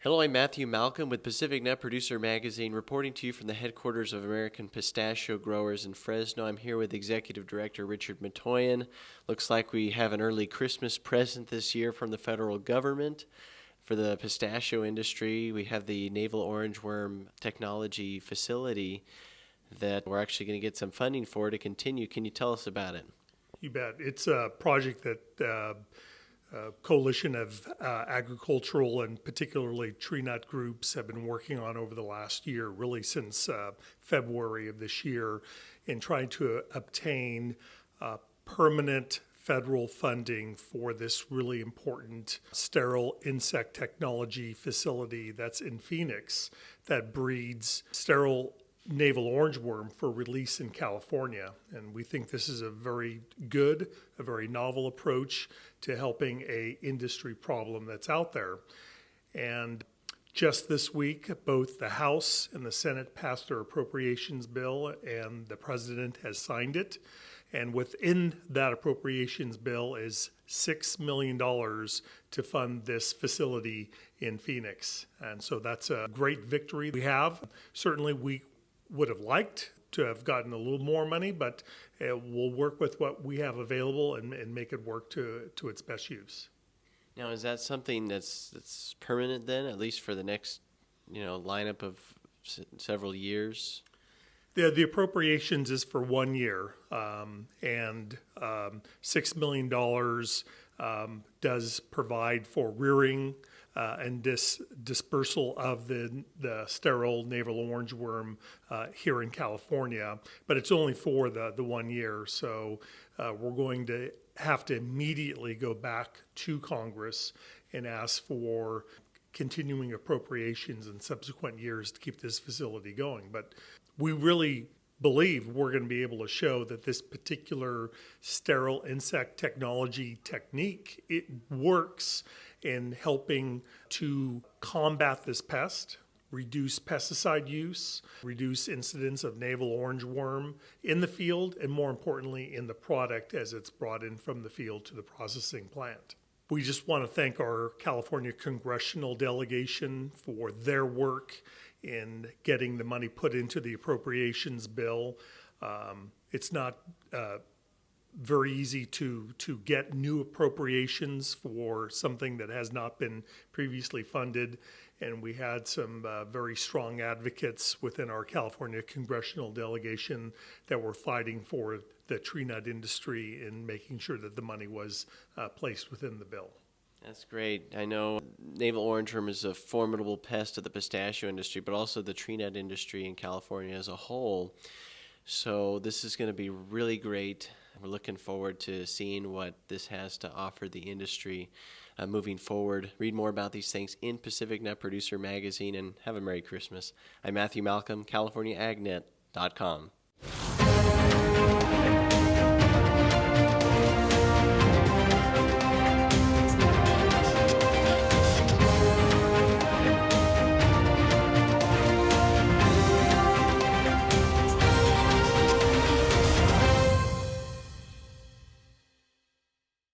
Hello, I'm Matthew Malcolm with Pacific Nut Producer Magazine, reporting to you from the headquarters of American Pistachio Growers in Fresno. I'm here with Executive Director Richard Matoian. Looks like we have an early Christmas present this year from the federal government for the pistachio industry. We have the Navel Orangeworm technology facility that we're actually going to get some funding for to continue. Can you tell us about it? You bet. It's a project that coalition of agricultural and particularly tree nut groups have been working on over the last year, really since February of this year, in trying to obtain permanent federal funding for this really important sterile insect technology facility that's in Phoenix that breeds sterile Navel Orangeworm for release in California. And we think this is a very good, a very novel approach to helping a industry problem that's out there. And just this week, both the House and the Senate passed their appropriations bill, and the President has signed it. And within that appropriations bill is $6 million to fund this facility in Phoenix. And so that's a great victory we have. Certainly we would have liked to have gotten a little more money, but we'll work with what we have available and make it work to its best use. Now, is that something that's permanent then, at least for the next, lineup of several years? The appropriations is for 1 year, and $6 million does provide for rearing and dispersal of the sterile navel orangeworm here in California, but it's only for the 1 year. So we're going to have to immediately go back to Congress and ask for continuing appropriations in subsequent years to keep this facility going. But we really believe we're going to be able to show that this particular sterile insect technology technique, it works in helping to combat this pest, reduce pesticide use, reduce incidence of navel orangeworm in the field, and more importantly, in the product as it's brought in from the field to the processing plant. We just want to thank our California congressional delegation for their work in getting the money put into the appropriations bill. It's not very easy to get new appropriations for something that has not been previously funded, and we had some very strong advocates within our California congressional delegation that were fighting for the tree nut industry in making sure that the money was placed within the bill. That's great. I know Navel Orangeworm is a formidable pest of the pistachio industry, but also the tree nut industry in California as a whole. So this is going to be really great. We're looking forward to seeing what this has to offer the industry moving forward. Read more about these things in Pacific Nut Producer Magazine, and have a Merry Christmas. I'm Matthew Malcolm, CaliforniaAgNet.com.